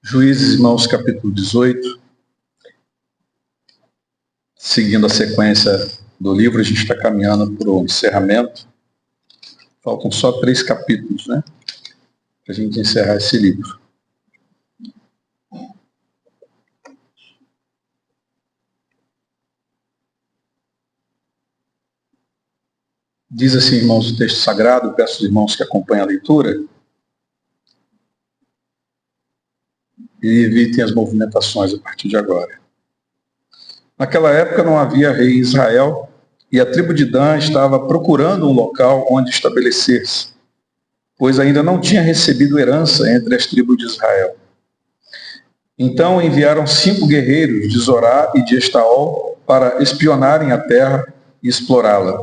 Juízes, irmãos, capítulo 18. Seguindo a sequência do livro, a gente está caminhando para o encerramento. Faltam só 3 capítulos, né? Para a gente encerrar esse livro. Diz assim, irmãos, o texto sagrado, peço aos irmãos que acompanhem a leitura e evitem as movimentações a partir de agora. Naquela época não havia rei em Israel e a tribo de Dan estava procurando um local onde estabelecer-se, pois ainda não tinha recebido herança entre as tribos de Israel. Então enviaram 5 guerreiros de Zorá e de Estaol para espionarem a terra e explorá-la.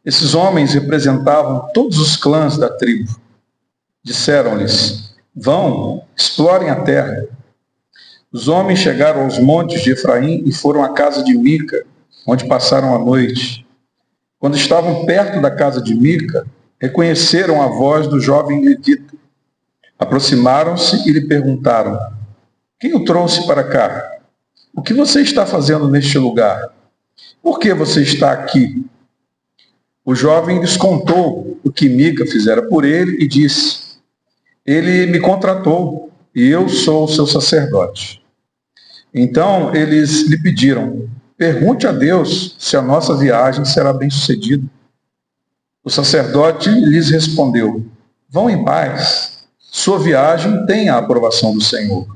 Esses homens representavam todos os clãs da tribo. Disseram-lhes: vão, explorem a terra. Os homens chegaram aos montes de Efraim e foram à casa de Mica, onde passaram a noite. Quando estavam perto da casa de Mica, reconheceram a voz do jovem levita. Aproximaram-se e lhe perguntaram: quem o trouxe para cá? O que você está fazendo neste lugar? Por que você está aqui? O jovem lhes contou o que Mica fizera por ele e disse: ele me contratou e eu sou o seu sacerdote. Então eles lhe pediram: pergunte a Deus se a nossa viagem será bem-sucedida. O sacerdote lhes respondeu: vão em paz, sua viagem tem a aprovação do Senhor.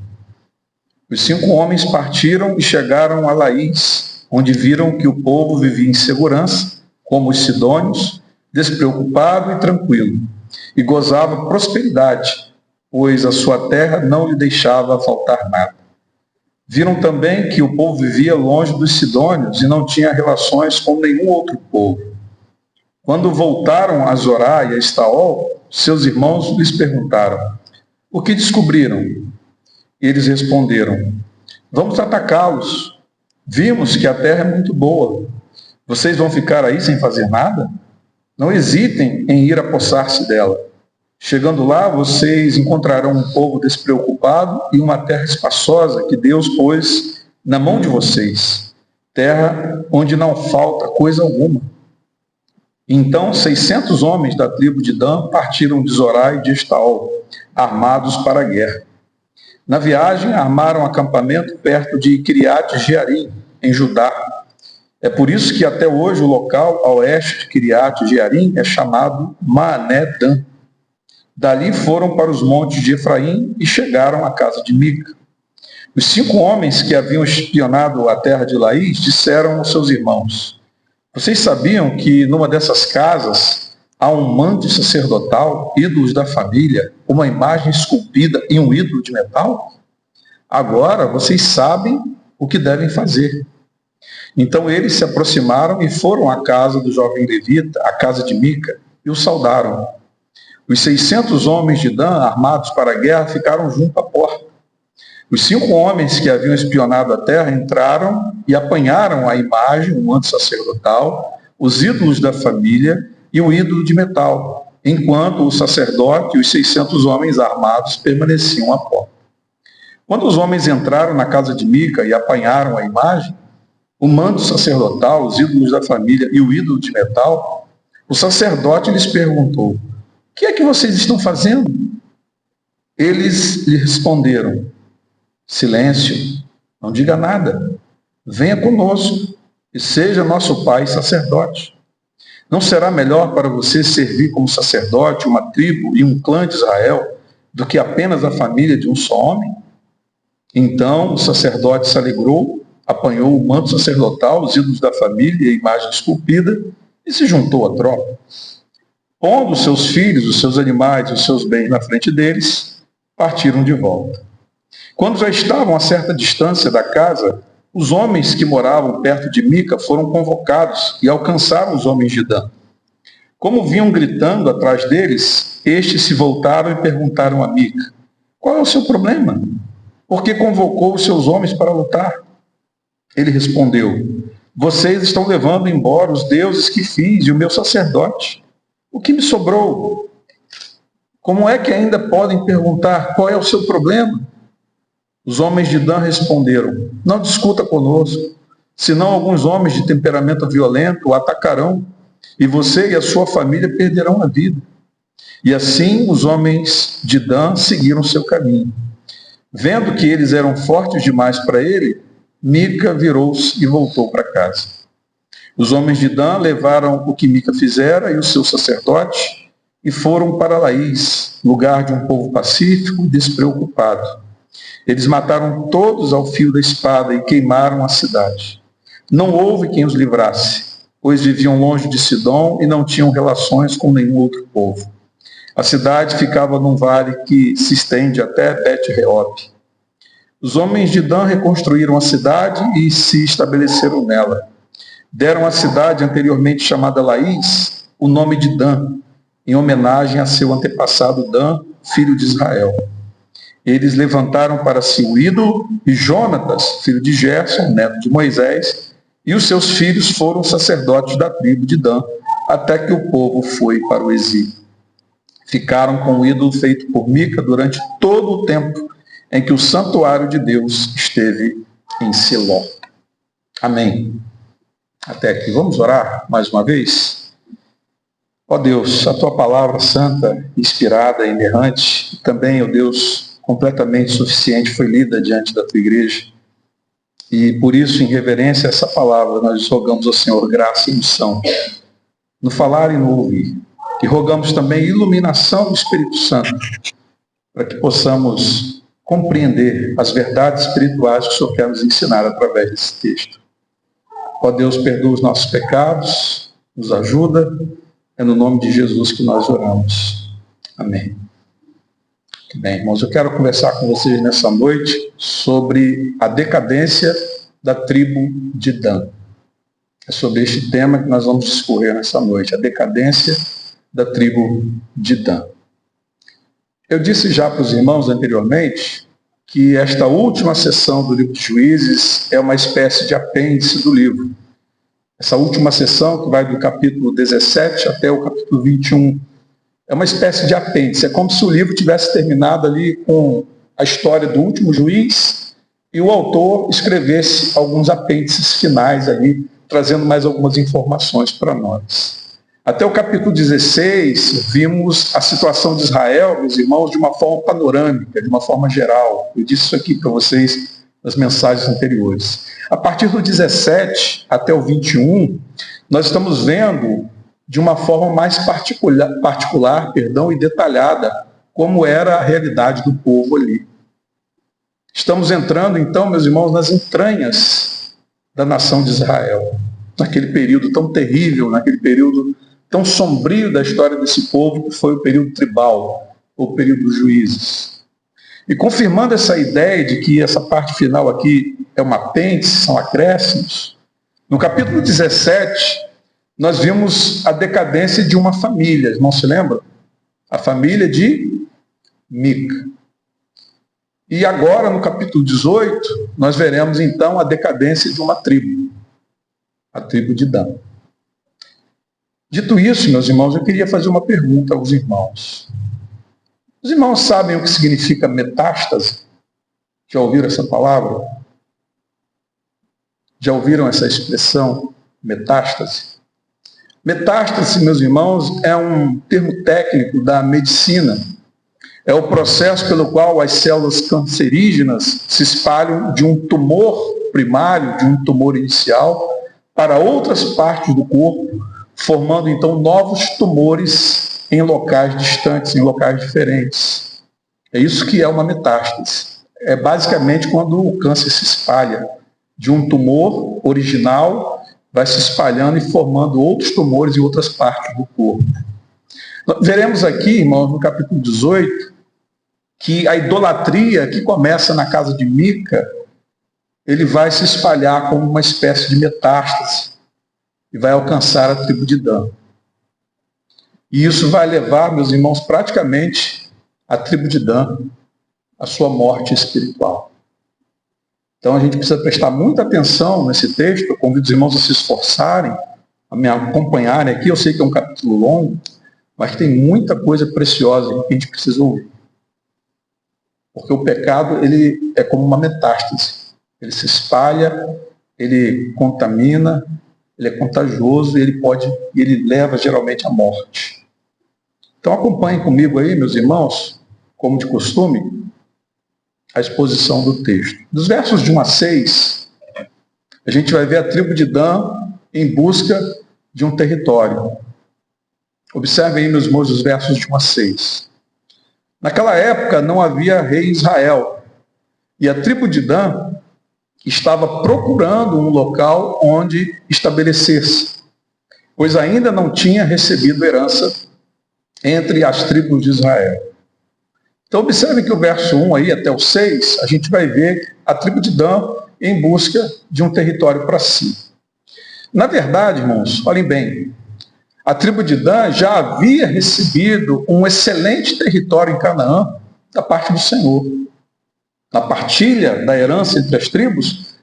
Os 5 homens partiram e chegaram a Laís, onde viram que o povo vivia em segurança, como os sidônios, despreocupado e tranquilo, e gozava prosperidade, pois a sua terra não lhe deixava faltar nada. Viram também que o povo vivia longe dos sidônios e não tinha relações com nenhum outro povo. Quando voltaram a Zorá e a Estaol, seus irmãos lhes perguntaram: o que descobriram? Eles responderam: vamos atacá-los. Vimos que a terra é muito boa. Vocês vão ficar aí sem fazer nada? Não hesitem em ir apossar-se dela. Chegando lá, vocês encontrarão um povo despreocupado e uma terra espaçosa que Deus pôs na mão de vocês, terra onde não falta coisa alguma. Então 600 homens da tribo de Dan partiram de Zorá e de Estaol, armados para a guerra. Na viagem, armaram acampamento perto de Kiriat Jearim, em Judá. É por isso que até hoje o local a oeste de Kiriat Jearim é chamado Maané Dan. Dali foram para os montes de Efraim e chegaram à casa de Mica. Os 5 homens que haviam espionado a terra de Laís disseram aos seus irmãos: vocês sabiam que numa dessas casas há um manto sacerdotal, ídolos da família, uma imagem esculpida e um ídolo de metal? Agora vocês sabem o que devem fazer. Então eles se aproximaram e foram à casa do jovem levita, à casa de Mica, e o saudaram. Os 600 homens de Dan, armados para a guerra, ficaram junto à porta. Os 5 homens que haviam espionado a terra entraram e apanharam a imagem, o manto sacerdotal, os ídolos da família e o ídolo de metal, enquanto o sacerdote e os 600 homens armados permaneciam à porta. Quando os homens entraram na casa de Mica e apanharam a imagem, o manto sacerdotal, os ídolos da família e o ídolo de metal, o sacerdote lhes perguntou: o que é que vocês estão fazendo? Eles lhe responderam: silêncio, não diga nada. Venha conosco e seja nosso pai sacerdote. Não será melhor para você servir como sacerdote uma tribo e um clã de Israel do que apenas a família de um só homem? Então o sacerdote se alegrou, apanhou o manto sacerdotal, os ídolos da família e a imagem esculpida e se juntou à tropa. Pondo os seus filhos, os seus animais e os seus bens na frente deles, partiram de volta. Quando já estavam a certa distância da casa, os homens que moravam perto de Mica foram convocados e alcançaram os homens de Dan. Como vinham gritando atrás deles, estes se voltaram e perguntaram a Mica: qual é o seu problema? Por que convocou os seus homens para lutar? Ele respondeu: vocês estão levando embora os deuses que fiz e o meu sacerdote. O que me sobrou? Como é que ainda podem perguntar qual é o seu problema? Os homens de Dan responderam: não discuta conosco, senão alguns homens de temperamento violento o atacarão, e você e a sua família perderão a vida. E assim os homens de Dan seguiram seu caminho. Vendo que eles eram fortes demais para ele, Mica virou-se e voltou para casa. Os homens de Dan levaram o que Mica fizera e os seus sacerdotes e foram para Laís, lugar de um povo pacífico e despreocupado. Eles mataram todos ao fio da espada e queimaram a cidade. Não houve quem os livrasse, pois viviam longe de Sidom e não tinham relações com nenhum outro povo. A cidade ficava num vale que se estende até Bet-Reob. Os homens de Dan reconstruíram a cidade e se estabeleceram nela. Deram à cidade anteriormente chamada Laís o nome de Dan, em homenagem a seu antepassado Dan, filho de Israel. Eles levantaram para si o ídolo, e Jonatas, filho de Gerson, neto de Moisés, e os seus filhos foram sacerdotes da tribo de Dan, até que o povo foi para o exílio. Ficaram com o ídolo feito por Mica durante todo o tempo em que o santuário de Deus esteve em Siló. Amém. Até aqui. Vamos orar mais uma vez? Ó Deus, a tua palavra santa, inspirada, inerrante, e também, ó Deus, completamente suficiente, foi lida diante da tua igreja. E por isso, em reverência a essa palavra, nós rogamos ao Senhor graça e unção, no falar e no ouvir. E rogamos também iluminação do Espírito Santo, para que possamos compreender as verdades espirituais que o Senhor quer nos ensinar através desse texto. Ó Deus, perdoa os nossos pecados, nos ajuda. É no nome de Jesus que nós oramos. Amém. Muito bem, irmãos, eu quero conversar com vocês nessa noite sobre a decadência da tribo de Dan. É sobre este tema que nós vamos discorrer nessa noite, a decadência da tribo de Dan. Eu disse já para os irmãos anteriormente que esta última sessão do livro de Juízes é uma espécie de apêndice do livro. Essa última sessão, que vai do capítulo 17 até o capítulo 21, é uma espécie de apêndice. É como se o livro tivesse terminado ali com a história do último juiz e o autor escrevesse alguns apêndices finais ali, trazendo mais algumas informações para nós. Até o capítulo 16, vimos a situação de Israel, meus irmãos, de uma forma panorâmica, de uma forma geral. Eu disse isso aqui para vocês nas mensagens anteriores. A partir do 17 até o 21, nós estamos vendo de uma forma mais particular e detalhada como era a realidade do povo ali. Estamos entrando, então, meus irmãos, nas entranhas da nação de Israel, naquele período tão terrível, naquele período tão sombrio da história desse povo, que foi o período tribal, ou o período dos juízes. E confirmando essa ideia de que essa parte final aqui é uma apêndice, são acréscimos, no capítulo 17, nós vimos a decadência de uma família, não se lembra? A família de Mica. E agora, no capítulo 18, nós veremos então a decadência de uma tribo, a tribo de Dan. Dito isso, meus irmãos, eu queria fazer uma pergunta aos irmãos. Os irmãos sabem o que significa metástase? Já ouviram essa palavra? Já ouviram essa expressão, metástase? Metástase, meus irmãos, é um termo técnico da medicina. É o processo pelo qual as células cancerígenas se espalham de um tumor primário, de um tumor inicial, para outras partes do corpo, formando então novos tumores em locais distantes, em locais diferentes. É isso que é uma metástase. É basicamente quando o câncer se espalha de um tumor original, vai se espalhando e formando outros tumores em outras partes do corpo. Veremos aqui, irmãos, no capítulo 18, que a idolatria que começa na casa de Mica, ele vai se espalhar como uma espécie de metástase e vai alcançar a tribo de Dan. E isso vai levar, meus irmãos, praticamente a tribo de Dan à sua morte espiritual. Então a gente precisa prestar muita atenção nesse texto. Eu convido os irmãos a se esforçarem, a me acompanharem aqui. Eu sei que é um capítulo longo, mas tem muita coisa preciosa que a gente precisa ouvir. Porque o pecado, ele é como uma metástase. Ele se espalha, ele contamina, ele é contagioso e ele leva geralmente à morte. Então acompanhem comigo aí, meus irmãos, como de costume, a exposição do texto. Dos versos de 1 a 6, a gente vai ver a tribo de Dan em busca de um território. Observem aí, meus irmãos, os versos de 1 a 6. Naquela época não havia rei em Israel, e a tribo de Dan estava procurando um local onde estabelecer-se, pois ainda não tinha recebido herança entre as tribos de Israel. Então observe que o verso 1 aí até o 6, a gente vai ver a tribo de Dan em busca de um território para si. Na verdade, irmãos, olhem bem, a tribo de Dan já havia recebido um excelente território em Canaã da parte do Senhor. Na partilha da herança entre as tribos,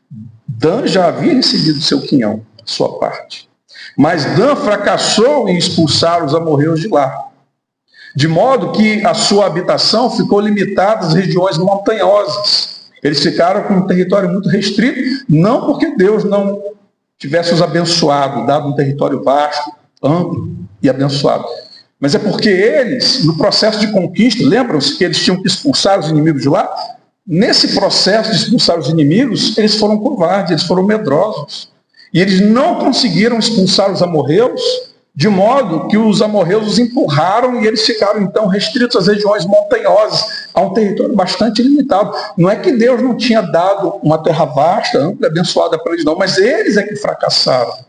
Dan já havia recebido seu quinhão, sua parte. Mas Dan fracassou em expulsar os amorreus de lá, de modo que a sua habitação ficou limitada às regiões montanhosas. Eles ficaram com um território muito restrito, não porque Deus não tivesse os abençoado, dado um território vasto, amplo e abençoado, mas é porque eles, no processo de conquista, lembram-se que eles tinham que expulsar os inimigos de lá? Nesse processo de expulsar os inimigos, eles foram covardes, eles foram medrosos. E eles não conseguiram expulsar os amorreus, de modo que os amorreus os empurraram e eles ficaram então restritos às regiões montanhosas, a um território bastante limitado. Não é que Deus não tinha dado uma terra vasta, ampla e abençoada para eles não, mas eles é que fracassaram.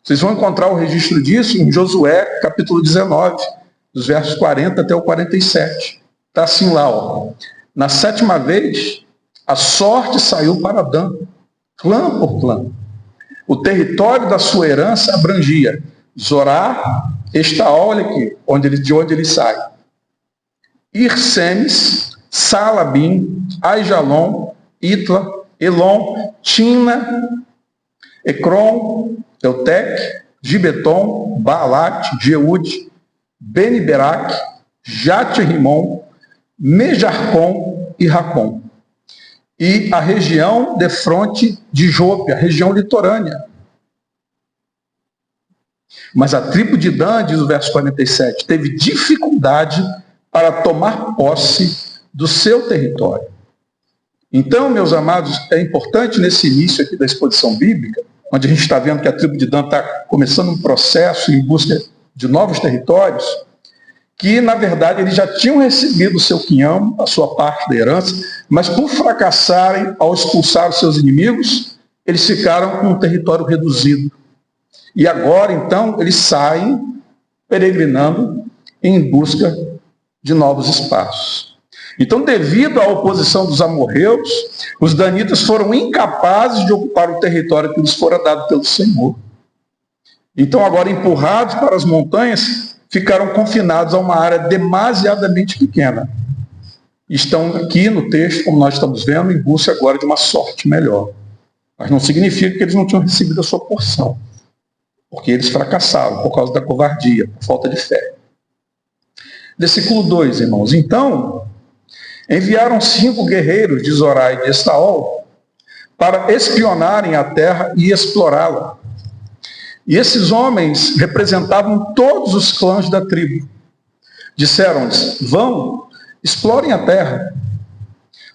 Vocês vão encontrar o registro disso em Josué, capítulo 19, dos versos 40 até o 47. Está assim lá, ó. Na 7ª vez, a sorte saiu para Dan, clã por clã. O território da sua herança abrangia Zorá, Estaol, olha aqui, de onde ele sai. Irsemes, Salabim, Aijalon, Itla, Elon, Tina, Ecrom, Eutec, Gibeton, Baalat, Jeude, Beni-Berac, Jate-Rimon, Mejarcom e Racom. E a região defronte de Jope, a região litorânea. Mas a tribo de Dan, diz o verso 47, teve dificuldade para tomar posse do seu território. Então, meus amados, é importante nesse início aqui da exposição bíblica, onde a gente está vendo que a tribo de Dan está começando um processo em busca de novos territórios, que, na verdade, eles já tinham recebido o seu quinhão, a sua parte da herança, mas por fracassarem ao expulsar os seus inimigos, eles ficaram com um território reduzido. E agora, então, eles saem peregrinando em busca de novos espaços. Então, devido à oposição dos amorreus, os danitas foram incapazes de ocupar o território que lhes fora dado pelo Senhor. Então, agora empurrados para as montanhas, ficaram confinados a uma área demasiadamente pequena. Estão aqui no texto, como nós estamos vendo, em busca agora de uma sorte melhor. Mas não significa que eles não tinham recebido a sua porção, porque eles fracassaram por causa da covardia, por falta de fé. Versículo 2, irmãos. Então, enviaram 5 guerreiros de Zorá e de Estaol para espionarem a terra e explorá-la. E esses homens representavam todos os clãs da tribo. Disseram-lhes: vão, explorem a terra.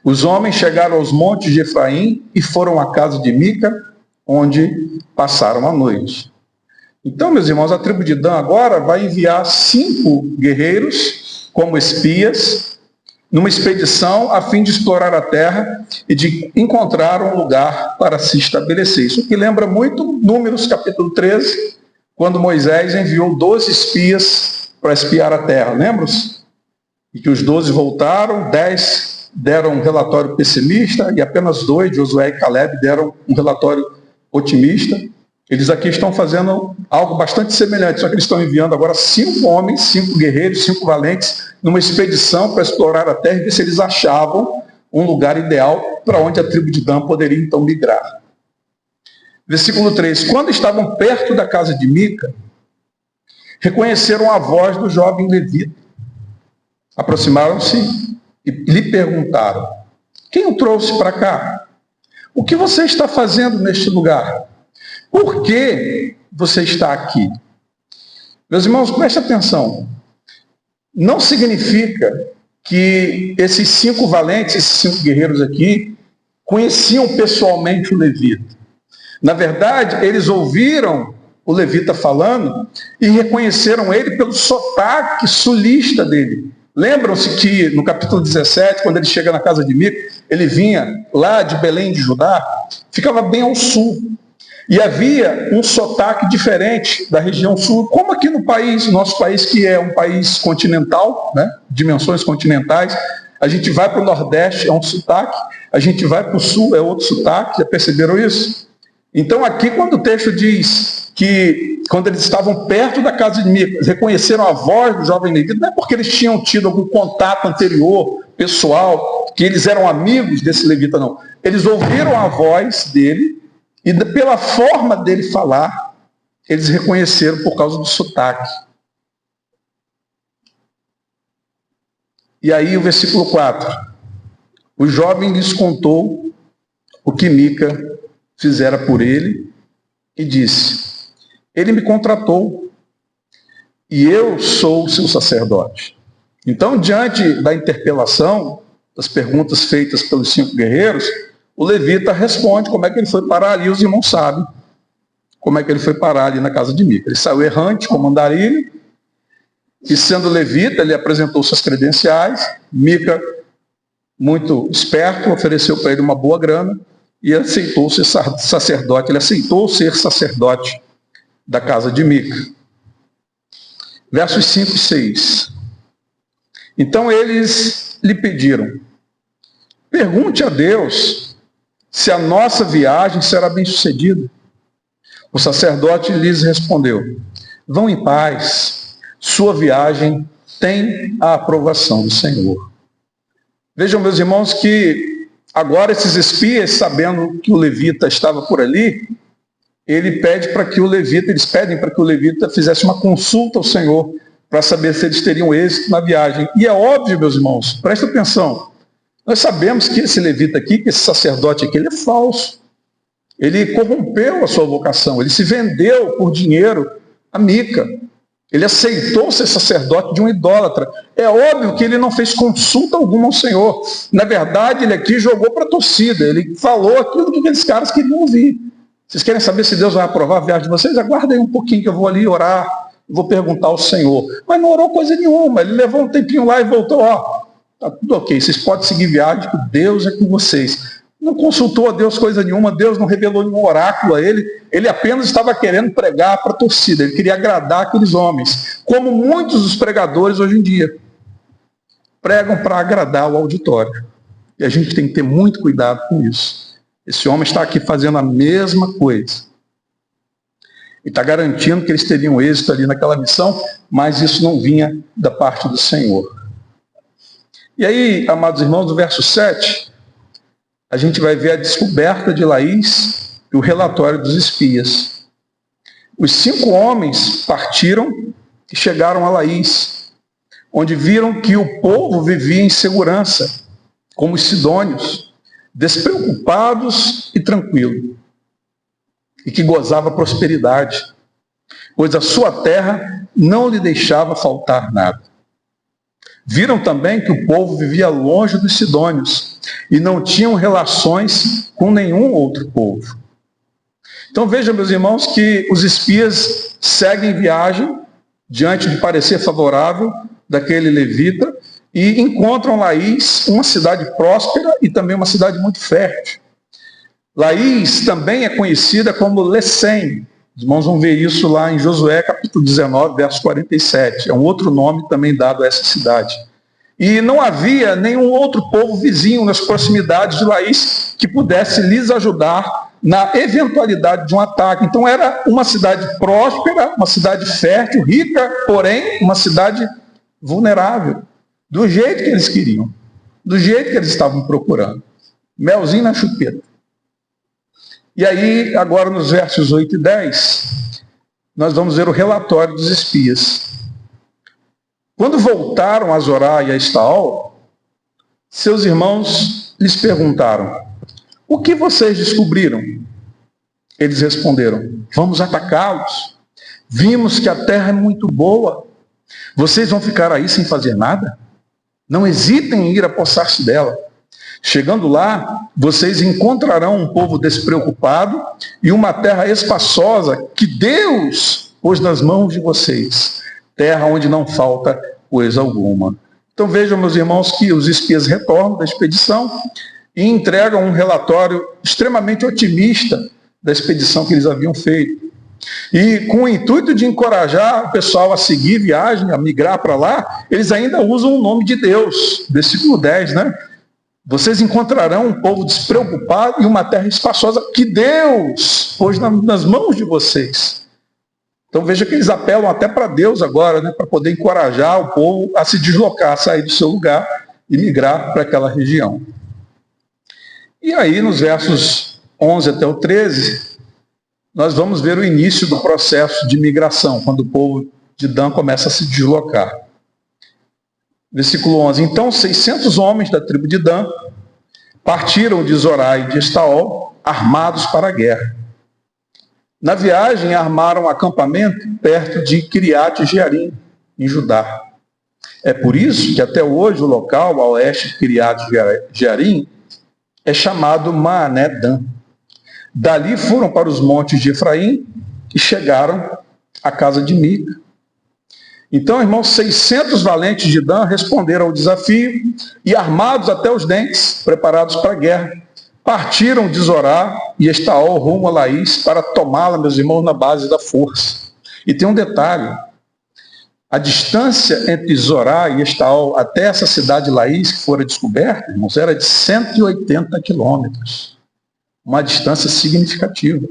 Os homens chegaram aos montes de Efraim e foram à casa de Mica, onde passaram a noite. Então, meus irmãos, a tribo de Dan agora vai enviar 5 guerreiros como espias numa expedição a fim de explorar a terra e de encontrar um lugar para se estabelecer. Isso que lembra muito Números capítulo 13, quando Moisés enviou 12 espias para espiar a terra, lembram-se? E que os 12 voltaram, 10 deram um relatório pessimista e apenas 2, Josué e Caleb, deram um relatório otimista. Eles aqui estão fazendo algo bastante semelhante, só que eles estão enviando agora 5 homens, 5 guerreiros, 5 valentes, numa expedição para explorar a terra e ver se eles achavam um lugar ideal para onde a tribo de Dan poderia então migrar. Versículo 3. Quando estavam perto da casa de Mica, reconheceram a voz do jovem levita. Aproximaram-se e lhe perguntaram: quem o trouxe para cá? O que você está fazendo neste lugar? Por que você está aqui? Meus irmãos, preste atenção. Não significa que esses 5 valentes, esses 5 guerreiros aqui, conheciam pessoalmente o levita. Na verdade, eles ouviram o levita falando e reconheceram ele pelo sotaque sulista dele. Lembram-se que no capítulo 17, quando ele chega na casa de Mica, ele vinha lá de Belém de Judá, ficava bem ao sul. E havia um sotaque diferente da região sul, como aqui no país, nosso país que é um país continental, né, dimensões continentais. A gente vai para o Nordeste, é um sotaque, a gente vai para o Sul, é outro sotaque, já perceberam isso? Então aqui, quando o texto diz que, quando eles estavam perto da casa de Mica, reconheceram a voz do jovem levita, não é porque eles tinham tido algum contato anterior, pessoal, que eles eram amigos desse levita, não. Eles ouviram a voz dele, e pela forma dele falar, eles reconheceram por causa do sotaque. E aí o versículo 4. O jovem lhes contou o que Mica fizera por ele e disse: ele me contratou e eu sou o seu sacerdote. Então, diante da interpelação, das perguntas feitas pelos 5 guerreiros, o levita responde como é que ele foi parar ali. Os irmãos sabem como é que ele foi parar ali na casa de Mica. Ele saiu errante como andarilho, e sendo levita, ele apresentou suas credenciais. Mica, muito esperto, ofereceu para ele uma boa grana e aceitou ser sacerdote. Ele aceitou ser sacerdote da casa de Mica. Versos 5 e 6. Então eles lhe pediram: pergunte a Deus se a nossa viagem será bem sucedida. O sacerdote lhes respondeu: vão em paz, sua viagem tem a aprovação do Senhor. Vejam, meus irmãos, que agora esses espias, sabendo que o levita estava por ali, eles pedem para que o levita fizesse uma consulta ao Senhor para saber se eles teriam êxito na viagem. E é óbvio, meus irmãos, presta atenção, nós sabemos que esse levita aqui, que esse sacerdote aqui, ele é falso. Ele corrompeu a sua vocação, ele se vendeu por dinheiro a Mica. Ele aceitou ser sacerdote de um idólatra. É óbvio que ele não fez consulta alguma ao Senhor. Na verdade, ele aqui jogou para a torcida. Ele falou aquilo que aqueles caras queriam ouvir. Vocês querem saber se Deus vai aprovar a viagem de vocês? Aguardem um pouquinho que eu vou ali orar. Vou perguntar ao Senhor. Mas não orou coisa nenhuma. Ele levou um tempinho lá e voltou. Ó, tá tudo ok. Vocês podem seguir viagem, que Deus é com vocês. Não consultou a Deus coisa nenhuma, Deus não revelou nenhum oráculo a ele, ele apenas estava querendo pregar para a torcida, ele queria agradar aqueles homens, como muitos dos pregadores hoje em dia, pregam para agradar o auditório, e a gente tem que ter muito cuidado com isso. Esse homem está aqui fazendo a mesma coisa, e está garantindo que eles teriam êxito ali naquela missão, mas isso não vinha da parte do Senhor. E aí, amados irmãos, no verso 7, a gente vai ver a descoberta de Laís e o relatório dos espias. Os 5 homens partiram e chegaram a Laís, onde viram que o povo vivia em segurança, como os sidônios, despreocupados e tranquilos, e que gozava prosperidade, pois a sua terra não lhe deixava faltar nada. Viram também que o povo vivia longe dos sidônios e não tinham relações com nenhum outro povo. Então vejam, meus irmãos, que os espias seguem viagem diante de parecer favorável daquele levita e encontram Laís, uma cidade próspera e também uma cidade muito fértil. Laís também é conhecida como Lecém. Os irmãos vão ver isso lá em Josué, capítulo 19, verso 47. É um outro nome também dado a essa cidade. E não havia nenhum outro povo vizinho nas proximidades de Laís que pudesse lhes ajudar na eventualidade de um ataque. Então era uma cidade próspera, uma cidade fértil, rica, porém uma cidade vulnerável, do jeito que eles queriam, do jeito que eles estavam procurando. Melzinho na chupeta. E aí, agora nos versos 8 e 10, nós vamos ver o relatório dos espias. Quando voltaram a Zorá e a Estaol, seus irmãos lhes perguntaram: o que vocês descobriram? Eles responderam: vamos atacá-los. Vimos que a terra é muito boa. Vocês vão ficar aí sem fazer nada? Não hesitem em ir apossar-se dela. Chegando lá, vocês encontrarão um povo despreocupado e uma terra espaçosa que Deus pôs nas mãos de vocês. Terra onde não falta coisa alguma. Então vejam, meus irmãos, que os espias retornam da expedição e entregam um relatório extremamente otimista da expedição que eles haviam feito. E com o intuito de encorajar o pessoal a seguir viagem, a migrar para lá, eles ainda usam o nome de Deus. Versículo 10, né? Vocês encontrarão um povo despreocupado e uma terra espaçosa que Deus pôs nas mãos de vocês. Então veja que eles apelam até para Deus agora, né, para poder encorajar o povo a se deslocar, a sair do seu lugar e migrar para aquela região. E aí, nos versos 11 até o 13, nós vamos ver o início do processo de migração, quando o povo de Dan começa a se deslocar. Versículo 11. Então 600 homens da tribo de Dan partiram de Zorá e de Estaol, armados para a guerra. Na viagem, armaram acampamento perto de Kiriat Jearim, em Judá. É por isso que até hoje o local, a oeste de Kiriat Jearim, é chamado Maané Dan. Dali foram para os montes de Efraim e chegaram à casa de Mica. Então, irmãos, 600 valentes de Dan responderam ao desafio e, armados até os dentes, preparados para a guerra, partiram de Zorá e Estaol rumo a Laís para tomá-la, meus irmãos, na base da força. E tem um detalhe: a distância entre Zorá e Estaol até essa cidade de Laís, que fora descoberta, irmãos, era de 180 quilômetros. Uma distância significativa.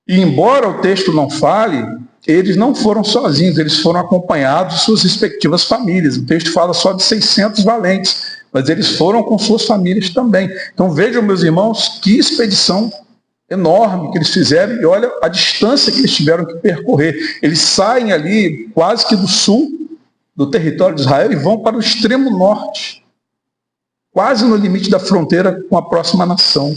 E embora o texto não fale, eles não foram sozinhos, eles foram acompanhados de suas respectivas famílias. O texto fala só de 600 valentes, mas eles foram com suas famílias também. Então vejam, meus irmãos, que expedição enorme que eles fizeram, e olha a distância que eles tiveram que percorrer. Eles saem ali quase que do sul do território de Israel e vão para o extremo norte, quase no limite da fronteira com a próxima nação.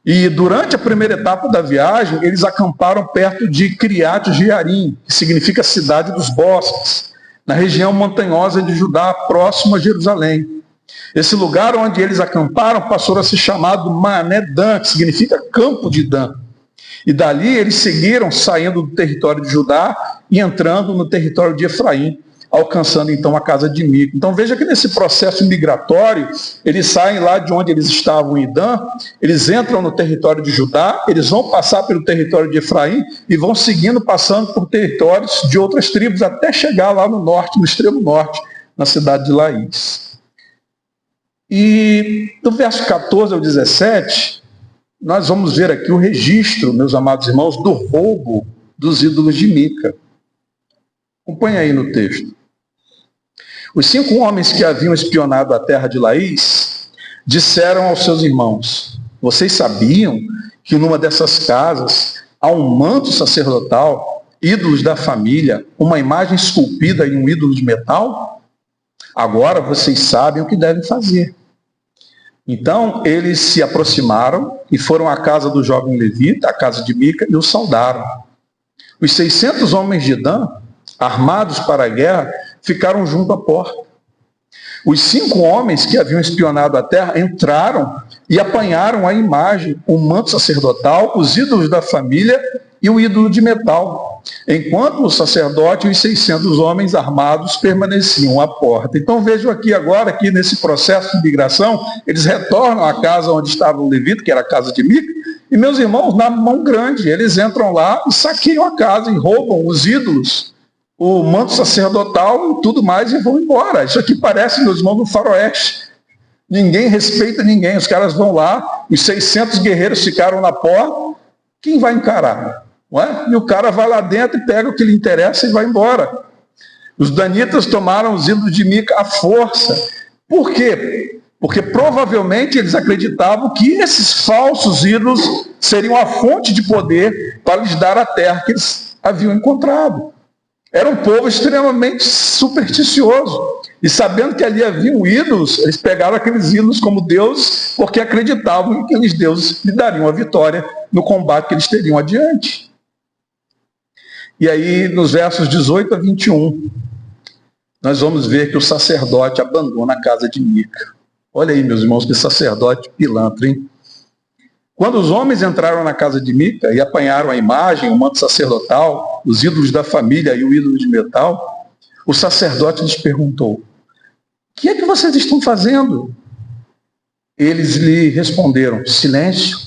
E durante a primeira etapa da viagem, eles acamparam perto de Kiriat Jearim, que significa cidade dos bosques, na região montanhosa de Judá, próximo a Jerusalém. Esse lugar onde eles acamparam passou a ser chamado Maané Dan, que significa campo de Dan. E dali eles seguiram saindo do território de Judá e entrando no território de Efraim, alcançando então a casa de Mica. Então veja que nesse processo migratório, eles saem lá de onde eles estavam em Dan, eles entram no território de Judá, eles vão passar pelo território de Efraim e vão seguindo, passando por territórios de outras tribos, até chegar lá no norte, no extremo norte, na cidade de Laís. E do verso 14 ao 17, nós vamos ver aqui o registro, meus amados irmãos, do roubo dos ídolos de Mica. Acompanhe aí no texto. Os 5 homens que haviam espionado a terra de Laís disseram aos seus irmãos: vocês sabiam que numa dessas casas há um manto sacerdotal, ídolos da família, uma imagem esculpida em um ídolo de metal? Agora vocês sabem o que devem fazer. Então eles se aproximaram e foram à casa do jovem levita, à casa de Mica, e o saudaram. Os 600 homens de Dan, armados para a guerra, ficaram junto à porta. Os 5 homens que haviam espionado a terra entraram e apanharam a imagem, o manto sacerdotal, os ídolos da família e o ídolo de metal, enquanto o sacerdote e os 600 homens armados permaneciam à porta. Então vejam aqui agora que nesse processo de migração, eles retornam à casa onde estava o levita, que era a casa de Mica, e meus irmãos, na mão grande, eles entram lá e saqueiam a casa e roubam os ídolos, o manto sacerdotal e tudo mais, e vão embora. Isso aqui parece, meus irmãos, no faroeste. Ninguém respeita ninguém. Os caras vão lá, os 600 guerreiros ficaram na porta. Quem vai encarar? Não é? E o cara vai lá dentro e pega o que lhe interessa e vai embora. Os danitas tomaram os ídolos de Mica à força. Por quê? Porque provavelmente eles acreditavam que esses falsos ídolos seriam a fonte de poder para lhes dar a terra que eles haviam encontrado. Era um povo extremamente supersticioso. E sabendo que ali haviam ídolos, eles pegaram aqueles ídolos como deuses, porque acreditavam que aqueles deuses lhe dariam a vitória no combate que eles teriam adiante. E aí, nos versos 18 a 21, nós vamos ver que o sacerdote abandona a casa de Mica. Olha aí, meus irmãos, que sacerdote pilantra, hein? Quando os homens entraram na casa de Mica e apanharam a imagem, o manto sacerdotal, os ídolos da família e o ídolo de metal, o sacerdote lhes perguntou: o que é que vocês estão fazendo? Eles lhe responderam: silêncio,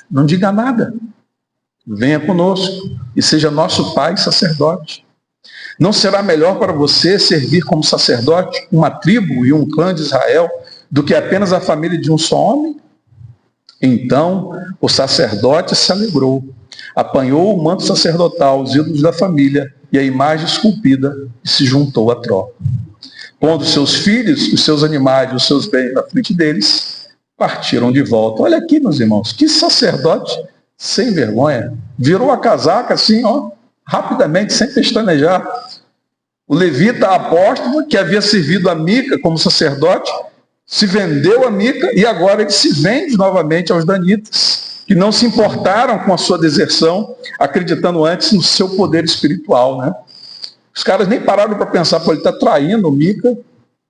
não diga nada. Venha conosco e seja nosso pai sacerdote. Não será melhor para você servir como sacerdote uma tribo e um clã de Israel do que apenas a família de um só homem? Então o sacerdote se alegrou, apanhou o manto sacerdotal, os ídolos da família e a imagem esculpida e se juntou à tropa. Pondo seus filhos, os seus animais e os seus bens na frente deles, partiram de volta. Olha aqui, meus irmãos, que sacerdote sem vergonha. Virou a casaca assim, ó, rapidamente, sem pestanejar. O levita apóstolo, que havia servido a Mica como sacerdote, se vendeu a Mica e agora ele se vende novamente aos danitas, que não se importaram com a sua deserção, acreditando antes no seu poder espiritual, né? Os caras nem pararam para pensar, pô, ele está traindo o Mica.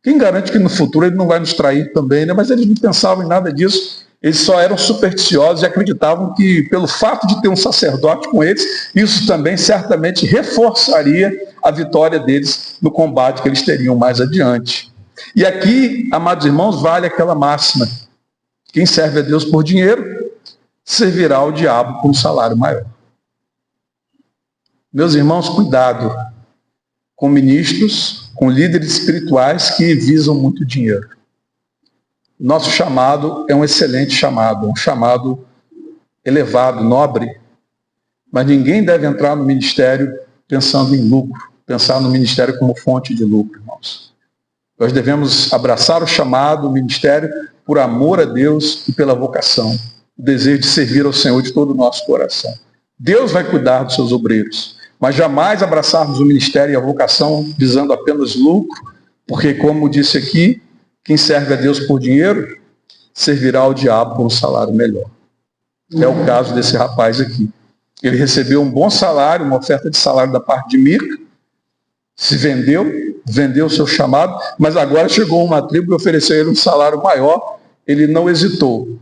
Quem garante que no futuro ele não vai nos trair também, né? Mas eles não pensavam em nada disso. Eles só eram supersticiosos e acreditavam que, pelo fato de ter um sacerdote com eles, isso também certamente reforçaria a vitória deles no combate que eles teriam mais adiante. E aqui, amados irmãos, vale aquela máxima: quem serve a Deus por dinheiro, servirá ao diabo por um salário maior. Meus irmãos, cuidado com ministros, com líderes espirituais que visam muito dinheiro. Nosso chamado é um excelente chamado, um chamado elevado, nobre, mas ninguém deve entrar no ministério pensando em lucro, pensar no ministério como fonte de lucro, irmãos. Nós devemos abraçar o chamado, o ministério, por amor a Deus e pela vocação, o desejo de servir ao Senhor de todo o nosso coração. Deus vai cuidar dos seus obreiros, mas jamais abraçarmos o ministério e a vocação visando apenas lucro, porque, como disse aqui, quem serve a Deus por dinheiro, servirá ao diabo por um salário melhor. É o caso desse rapaz aqui. Ele recebeu um bom salário, uma oferta de salário da parte de Mica, se vendeu o seu chamado, mas agora chegou uma tribo e ofereceu a ele um salário maior. Ele não hesitou,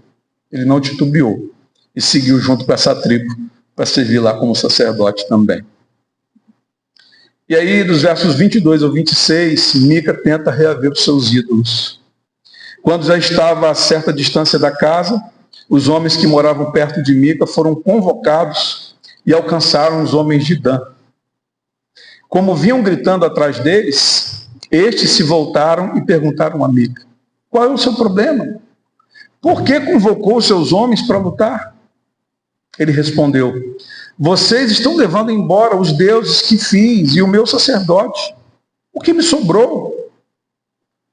ele não titubeou e seguiu junto com essa tribo para servir lá como sacerdote também. E aí, dos versos 22 ao 26, Mica tenta reaver os seus ídolos. Quando já estava a certa distância da casa, os homens que moravam perto de Mica foram convocados e alcançaram os homens de Dan. Como vinham gritando atrás deles, estes se voltaram e perguntaram a Mica: qual é o seu problema? Por que convocou os seus homens para lutar? Ele respondeu: vocês estão levando embora os deuses que fiz e o meu sacerdote. O que me sobrou?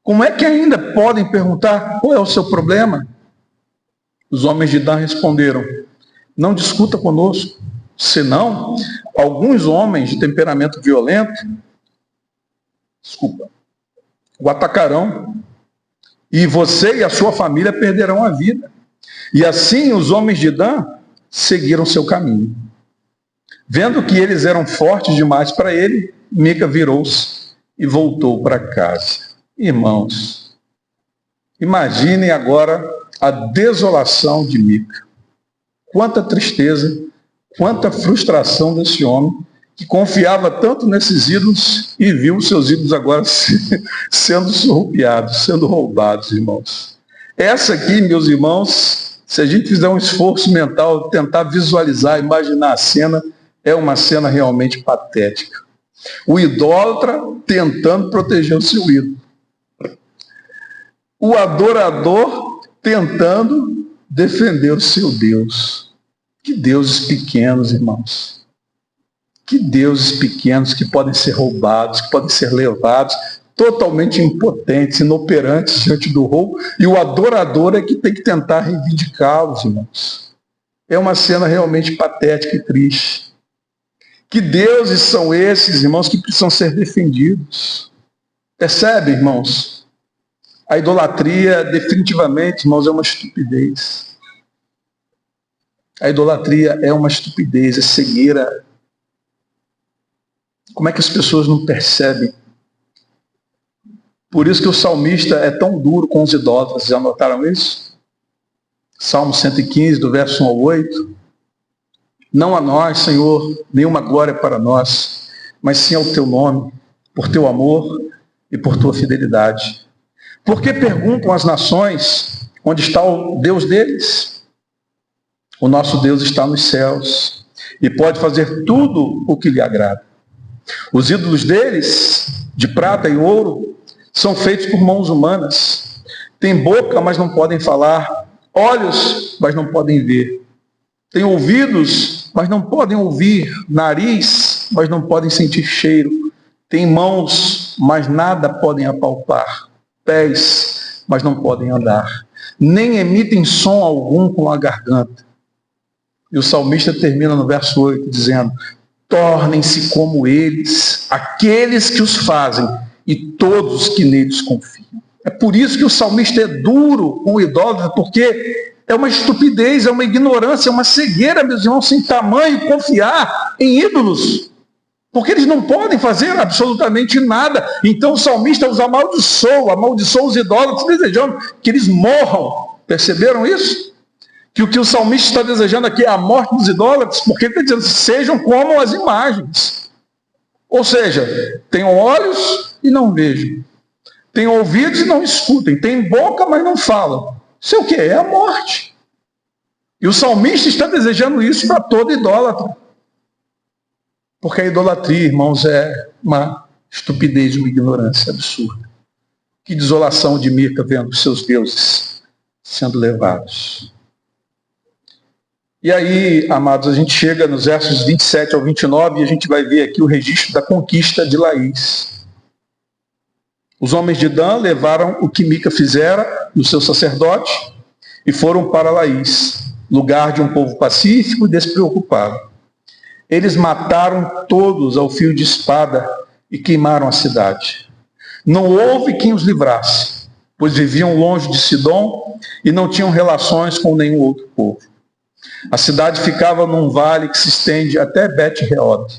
Como é que ainda podem perguntar qual é o seu problema? Os homens de Dan responderam: não discuta conosco, senão alguns homens de temperamento violento, o atacarão, e você e a sua família perderão a vida. E assim os homens de Dan seguiram seu caminho. Vendo que eles eram fortes demais para ele, Mica virou-se e voltou para casa. Irmãos, imaginem agora a desolação de Mica. Quanta tristeza, quanta frustração desse homem que confiava tanto nesses ídolos e viu os seus ídolos agora sendo surrupiados, sendo roubados, irmãos. Essa aqui, meus irmãos, se a gente fizer um esforço mental, tentar visualizar, imaginar a cena, é uma cena realmente patética. O idólatra tentando proteger o seu ídolo. O adorador tentando defender o seu Deus. Que deuses pequenos, irmãos. Que deuses pequenos que podem ser roubados, que podem ser levados, totalmente impotentes, inoperantes diante do roubo, e o adorador é que tem que tentar reivindicá-los, irmãos. É uma cena realmente patética e triste. Que deuses são esses, irmãos, que precisam ser defendidos? Percebe, irmãos? A idolatria, definitivamente, irmãos, é uma estupidez. A idolatria é uma estupidez, é cegueira. Como é que as pessoas não percebem? Por isso que o salmista é tão duro com os idólatras. Já notaram isso? Salmo 115, do verso 1 ao 8. Não a nós, Senhor, nenhuma glória para nós, mas sim ao teu nome, por teu amor e por tua fidelidade. Por que perguntam as nações onde está o Deus deles? O nosso Deus está nos céus e pode fazer tudo o que lhe agrada. Os ídolos deles, de prata e ouro, são feitos por mãos humanas. Têm boca, mas não podem falar. Olhos, mas não podem ver. Têm ouvidos, mas não podem ouvir. Nariz, mas não podem sentir cheiro. Têm mãos, mas nada podem apalpar. Pés, mas não podem andar. Nem emitem som algum com a garganta. E o salmista termina no verso 8, dizendo: tornem-se como eles, aqueles que os fazem, e todos que neles confiam. É por isso que o salmista é duro com o idólatra, porque é uma estupidez, é uma ignorância, é uma cegueira, meus irmãos, sem tamanho confiar em ídolos. Porque eles não podem fazer absolutamente nada. Então o salmista os amaldiçoa os idólatras, desejando que eles morram. Perceberam isso? Que o que o salmista está desejando aqui é a morte dos idólatras, porque ele está dizendo: sejam como as imagens. Ou seja, tenham olhos e não vejam. Tenham ouvidos e não escutem. Têm boca, mas não falam. Isso é o que? É a morte. E o salmista está desejando isso para todo idólatra. Porque a idolatria, irmãos, é uma estupidez, uma ignorância absurda. Que desolação de Mica vendo os seus deuses sendo levados. E aí, amados, a gente chega nos versos 27 ao 29 e a gente vai ver aqui o registro da conquista de Laís. Os homens de Dan levaram o que Mica fizera do seu sacerdote e foram para Laís, lugar de um povo pacífico e despreocupado. Eles mataram todos ao fio de espada e queimaram a cidade. Não houve quem os livrasse, pois viviam longe de Sidom e não tinham relações com nenhum outro povo. A cidade ficava num vale que se estende até Bet-Reob.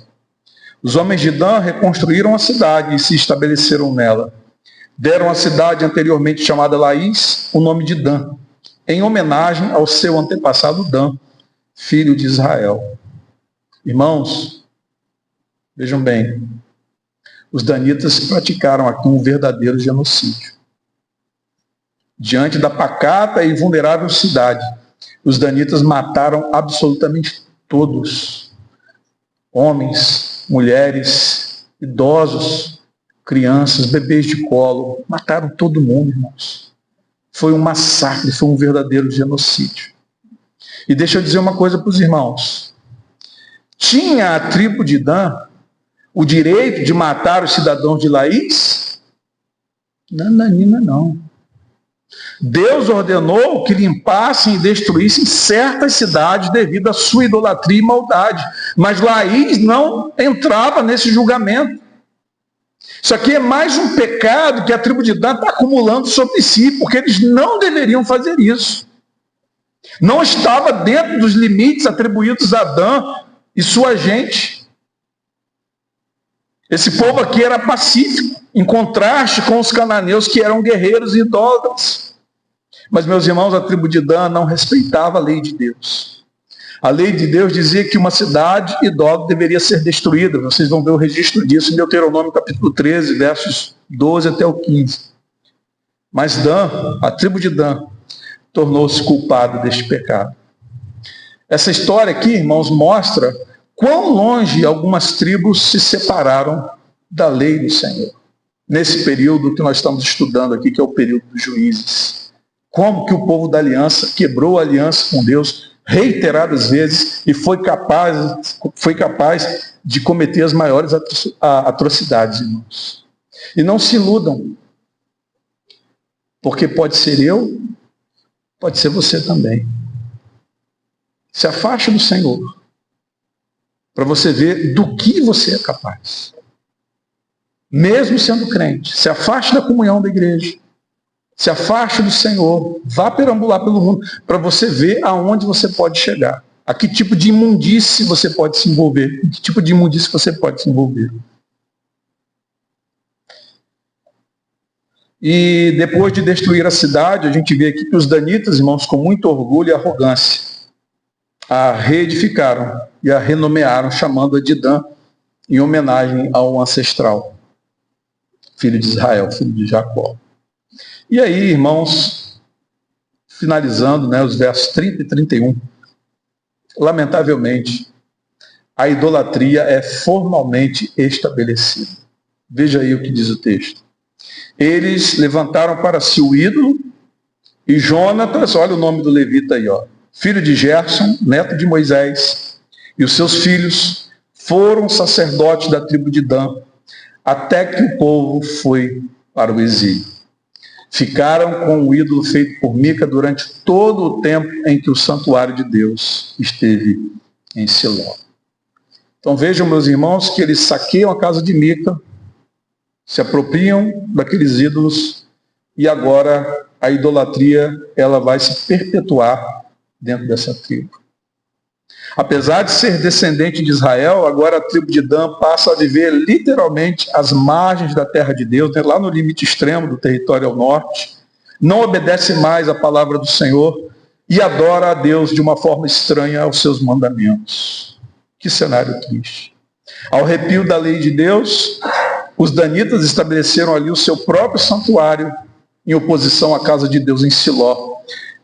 Os homens de Dan reconstruíram a cidade e se estabeleceram nela. Deram à cidade anteriormente chamada Laís o nome de Dan, em homenagem ao seu antepassado Dan, filho de Israel. Irmãos, vejam bem, os danitas praticaram aqui um verdadeiro genocídio. Diante da pacata e vulnerável cidade, os danitas mataram absolutamente todos. Homens, mulheres, idosos, crianças, bebês de colo. Mataram todo mundo, irmãos. Foi um massacre, foi um verdadeiro genocídio. E deixa eu dizer uma coisa para os irmãos. Tinha a tribo de Dan o direito de matar os cidadãos de Laís? Nananina, não. Deus ordenou que limpassem e destruíssem certas cidades devido à sua idolatria e maldade. Mas Laís não entrava nesse julgamento. Isso aqui é mais um pecado que a tribo de Dan está acumulando sobre si, porque eles não deveriam fazer isso. Não estava dentro dos limites atribuídos a Dan e sua gente. Esse povo aqui era pacífico, em contraste com os cananeus que eram guerreiros e idólatras. Mas, meus irmãos, a tribo de Dan não respeitava a lei de Deus. A lei de Deus dizia que uma cidade idólatra deveria ser destruída. Vocês vão ver o registro disso em Deuteronômio capítulo 13, versos 12 até o 15. Mas Dan, a tribo de Dan, tornou-se culpada deste pecado. Essa história aqui, irmãos, mostra quão longe algumas tribos se separaram da lei do Senhor. Nesse período que nós estamos estudando aqui, que é o período dos juízes. Como que o povo da aliança quebrou a aliança com Deus reiteradas vezes e foi capaz de cometer as maiores atrocidades, irmãos. E não se iludam, porque pode ser eu, pode ser você também. Se afaste do Senhor. para você ver do que você é capaz. Mesmo sendo crente, se afaste da comunhão da igreja, se afaste do Senhor, vá perambular pelo mundo, para você ver aonde você pode chegar. A que tipo de imundície você pode se envolver, em que tipo de imundície você pode se envolver. E depois de destruir a cidade, a gente vê aqui que os danitas, irmãos, com muito orgulho e arrogância, a reedificaram e a renomearam, chamando-a de Dan, em homenagem ao ancestral, filho de Israel, filho de Jacó. E aí, irmãos, finalizando, né, os versos 30 e 31, lamentavelmente, a idolatria é formalmente estabelecida. Veja aí o que diz o texto. Eles levantaram para si o ídolo, e Jonatas, olha o nome do levita aí, ó, filho de Gerson, neto de Moisés, e os seus filhos foram sacerdotes da tribo de Dan, até que o povo foi para o exílio. Ficaram com o ídolo feito por Mica durante todo o tempo em que o santuário de Deus esteve em Siló. Então vejam, meus irmãos, que eles saqueiam a casa de Mica, se apropriam daqueles ídolos, e agora a idolatria ela vai se perpetuar dentro dessa tribo. Apesar de ser descendente de Israel, agora a tribo de Dan passa a viver literalmente às margens da terra de Deus, né, lá no limite extremo do território ao norte, não obedece mais à palavra do Senhor e adora a Deus de uma forma estranha aos seus mandamentos. Que cenário triste. Ao arrepio da lei de Deus, os danitas estabeleceram ali o seu próprio santuário em oposição à casa de Deus em Siló.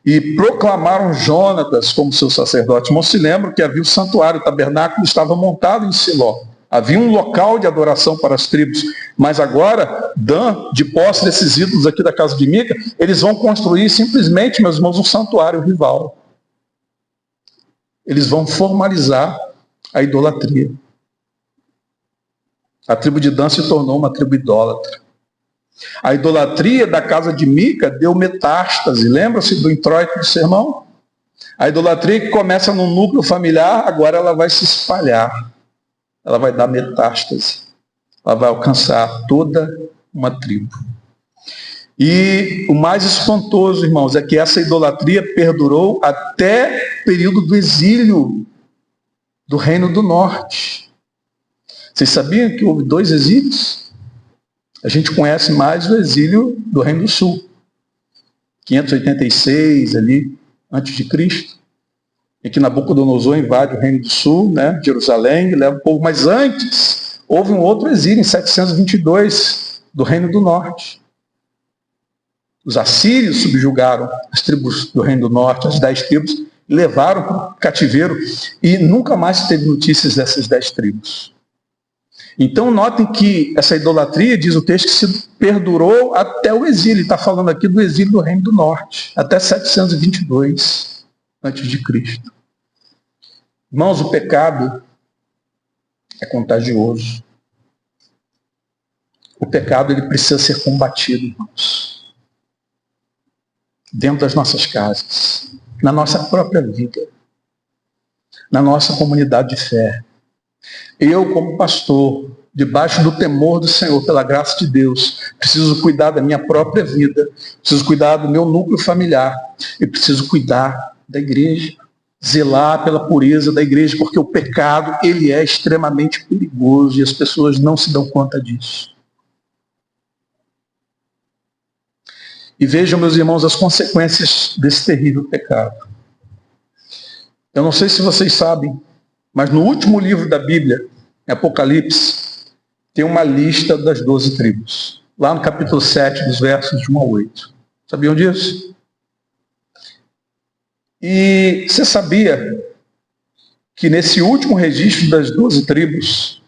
E proclamaram Jonatas como seu sacerdote. Irmãos, se lembram que havia o santuário, o tabernáculo estava montado em Siló. Havia um local de adoração para as tribos. Mas agora, Dan, de posse desses ídolos aqui da casa de Mica, eles vão construir simplesmente, meus irmãos, um santuário rival. Eles vão formalizar a idolatria. A tribo de Dan se tornou uma tribo idólatra. A idolatria da casa de Mica deu metástase. Lembra-se do introito do sermão? A idolatria que começa num núcleo familiar, agora ela vai se espalhar. Ela vai dar metástase. Ela vai alcançar toda uma tribo. E o mais espantoso, irmãos, é que essa idolatria perdurou até o período do exílio do Reino do Norte. Vocês sabiam que houve 2 exílios? A gente conhece mais o exílio do Reino do Sul. 586, ali, antes de Cristo. Em que Nabucodonosor invade o Reino do Sul, né, Jerusalém, e leva o povo. Mas antes, houve um outro exílio, em 722, do Reino do Norte. Os assírios subjugaram as tribos do Reino do Norte, as 10 tribos, e levaram para o cativeiro. E nunca mais teve notícias dessas 10 tribos. Então notem que essa idolatria, diz o texto, que se perdurou até o exílio. Está falando aqui do exílio do Reino do Norte, até 722 a.C. Irmãos, o pecado é contagioso. O pecado ele precisa ser combatido, irmãos. Dentro das nossas casas, na nossa própria vida, na nossa comunidade de fé. Eu, como pastor, debaixo do temor do Senhor, pela graça de Deus, preciso cuidar da minha própria vida, preciso cuidar do meu núcleo familiar e preciso cuidar da igreja, zelar pela pureza da igreja, porque o pecado, ele é extremamente perigoso e as pessoas não se dão conta disso. E vejam, meus irmãos, as consequências desse terrível pecado. Eu não sei se vocês sabem, mas no último livro da Bíblia, Apocalipse, tem uma lista das 12 tribos. Lá no capítulo 7, dos versos de 1 a 8. Sabiam disso? E você sabia que nesse último registro das 12 tribos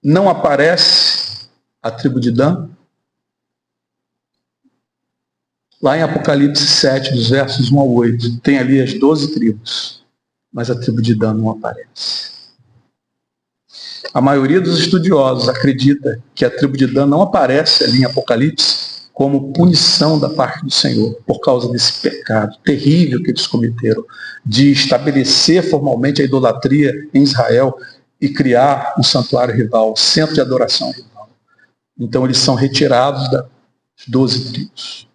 não aparece a tribo de Dan? Lá em Apocalipse 7, dos versos 1 a 8, tem ali as 12 tribos, mas a tribo de Dan não aparece. A maioria dos estudiosos acredita que a tribo de Dan não aparece ali em Apocalipse como punição da parte do Senhor, por causa desse pecado terrível que eles cometeram, de estabelecer formalmente a idolatria em Israel e criar um santuário rival, centro de adoração rival. Então eles são retirados das 12 tribos.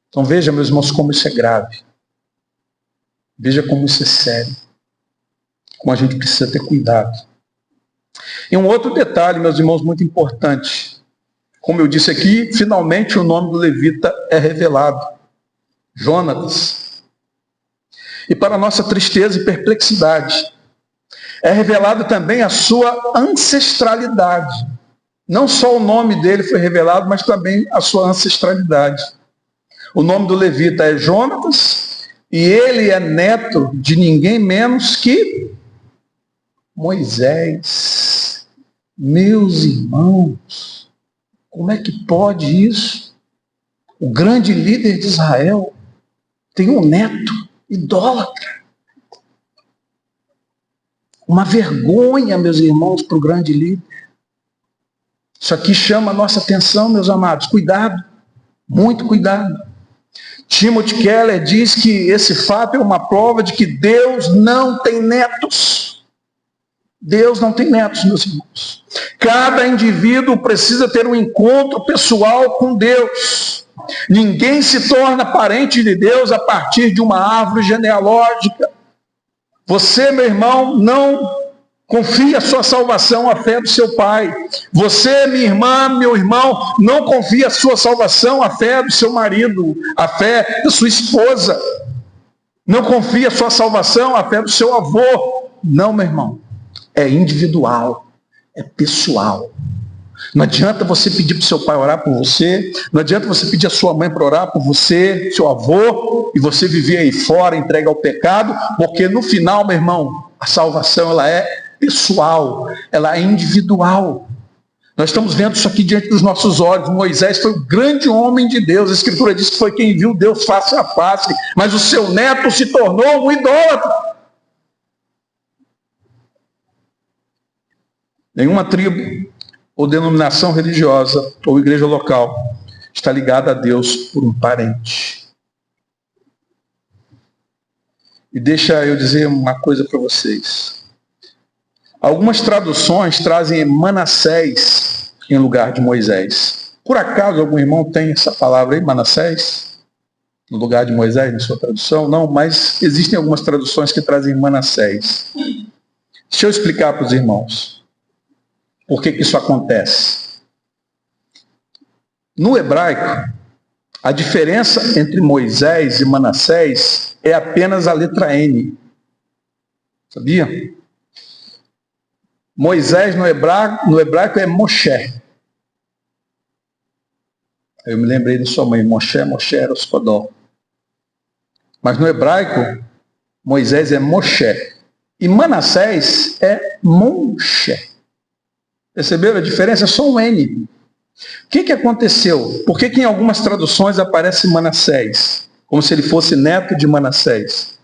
Então veja, meus irmãos, como isso é grave. Veja como isso é sério. Como a gente precisa ter cuidado. E um outro detalhe, meus irmãos, muito importante. Como eu disse aqui, finalmente o nome do levita é revelado. Jonatas. E para nossa tristeza e perplexidade, é revelado também a sua ancestralidade. Não só o nome dele foi revelado, mas também a sua ancestralidade. O nome do levita é Jonatas, e ele é neto de ninguém menos que Moisés. Meus irmãos, como é que pode isso? O grande líder de Israel tem um neto idólatra. Uma vergonha, meus irmãos, para o grande líder. Isso aqui chama a nossa atenção, meus amados. Cuidado, muito cuidado. Timothy Keller diz que esse fato é uma prova de que Deus não tem netos. Deus não tem netos, meus irmãos. Cada indivíduo precisa ter um encontro pessoal com Deus. Ninguém se torna parente de Deus a partir de uma árvore genealógica. Você, meu irmão, não confie a sua salvação à fé do seu pai. Você, minha irmã, meu irmão, não confie a sua salvação à fé do seu marido, à fé da sua esposa. Não confie a sua salvação à fé do seu avô. Não, meu irmão. É individual, é pessoal. Não adianta você pedir para o seu pai orar por você, não adianta você pedir a sua mãe para orar por você, seu avô, e você viver aí fora, entregue ao pecado, porque no final, meu irmão, a salvação ela é pessoal, ela é individual. Nós estamos vendo isso aqui diante dos nossos olhos. Moisés foi o grande homem de Deus, a Escritura diz que foi quem viu Deus face a face, mas o seu neto se tornou um idólatra. Nenhuma tribo ou denominação religiosa ou igreja local está ligada a Deus por um parente. E deixa eu dizer uma coisa para vocês. Algumas traduções trazem Manassés em lugar de Moisés. Por acaso algum irmão tem essa palavra aí, Manassés? No lugar de Moisés, na sua tradução? Não, mas existem algumas traduções que trazem Manassés. Deixa eu explicar para os irmãos. Por que isso acontece? No hebraico, a diferença entre Moisés e Manassés é apenas a letra N. Sabia? Moisés no hebraico é Moshe. Eu me lembrei de sua mãe, Moshe era os Codó. Mas no hebraico, Moisés é Moshe. E Manassés é Monshe. Perceberam a diferença? É só um N. O que aconteceu? Por que em algumas traduções aparece Manassés? Como se ele fosse neto de Manassés.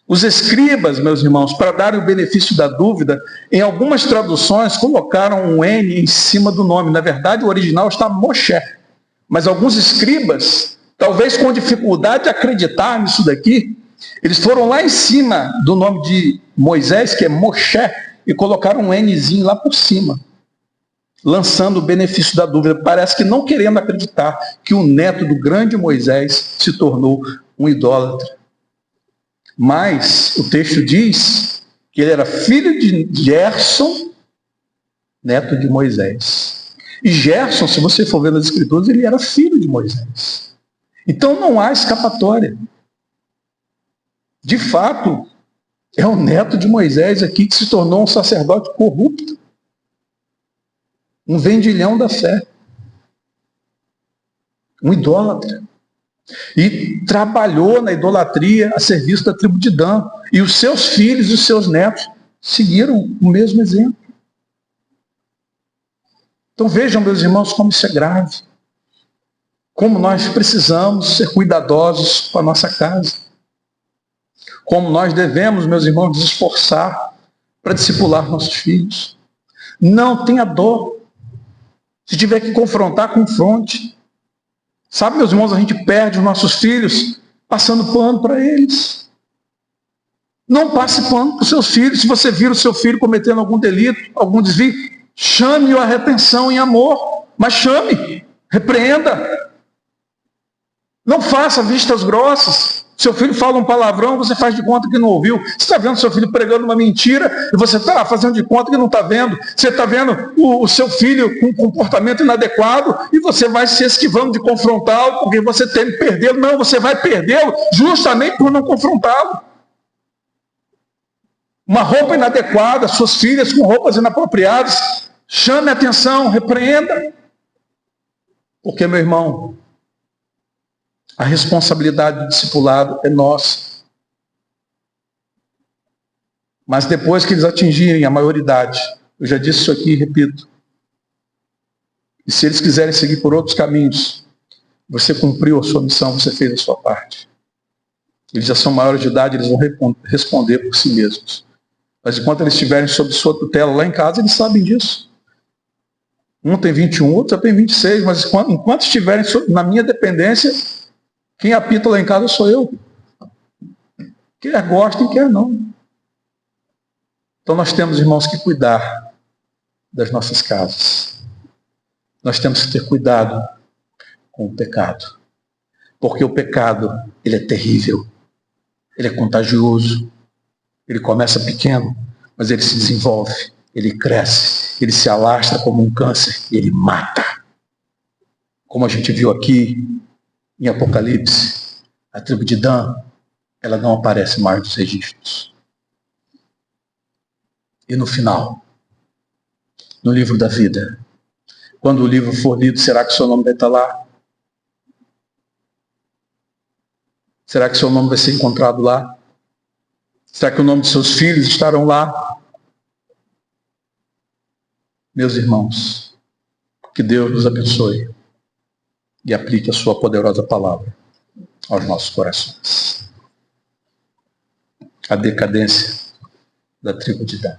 Os escribas, meus irmãos, para darem o benefício da dúvida, em algumas traduções colocaram um N em cima do nome. Na verdade, o original está Moshe. Mas alguns escribas, talvez com dificuldade de acreditar nisso daqui, eles foram lá em cima do nome de Moisés, que é Moshe, e colocaram um Nzinho lá por cima, lançando o benefício da dúvida. Parece que não querendo acreditar que o neto do grande Moisés se tornou um idólatra. Mas o texto diz que ele era filho de Gerson, neto de Moisés. E Gerson, se você for ver nas Escrituras, ele era filho de Moisés. Então não há escapatória. De fato, é o neto de Moisés aqui que se tornou um sacerdote corrupto. Um vendilhão da fé. Um idólatra. E trabalhou na idolatria a serviço da tribo de Dan. E os seus filhos e os seus netos seguiram o mesmo exemplo. Então vejam, meus irmãos, como isso é grave. Como nós precisamos ser cuidadosos com a nossa casa. Como nós devemos, meus irmãos, nos esforçar para discipular nossos filhos. Não tenha dó. Se tiver que confrontar, confronte. Sabe, meus irmãos, a gente perde os nossos filhos passando pano para eles. Não passe pano para os seus filhos. Se você vira o seu filho cometendo algum delito, algum desvio, chame-o à retenção em amor. Mas chame, repreenda. Não faça vistas grossas. Seu filho fala um palavrão, você faz de conta que não ouviu. Você está vendo seu filho pregando uma mentira e você está fazendo de conta que não está vendo. Você está vendo o seu filho com um comportamento inadequado e você vai se esquivando de confrontá-lo porque você teme perdê-lo. Não, você vai perdê-lo justamente por não confrontá-lo. Uma roupa inadequada, suas filhas com roupas inapropriadas, chame a atenção, repreenda. Porque, meu irmão, a responsabilidade do discipulado é nossa. Mas depois que eles atingirem a maioridade, eu já disse isso aqui e repito, e se eles quiserem seguir por outros caminhos, você cumpriu a sua missão, você fez a sua parte. Eles já são maiores de idade, eles vão responder por si mesmos. Mas enquanto eles estiverem sob sua tutela lá em casa, eles sabem disso. Um tem 21, outro já tem 26, mas enquanto estiverem na minha dependência, quem apita lá em casa sou eu. Quer gosta e quer não. Então nós temos, irmãos, que cuidar das nossas casas. Nós temos que ter cuidado com o pecado. Porque o pecado, ele é terrível. Ele é contagioso. Ele começa pequeno, mas ele se desenvolve. Ele cresce. Ele se alastra como um câncer e ele mata. Como a gente viu aqui em Apocalipse, a tribo de Dan, ela não aparece mais nos registros. E no final, no livro da vida, quando o livro for lido, será que seu nome vai estar lá? Será que seu nome vai ser encontrado lá? Será que o nome de seus filhos estarão lá? Meus irmãos, que Deus nos abençoe e aplique a sua poderosa palavra aos nossos corações. A decadência da tribo de Dan.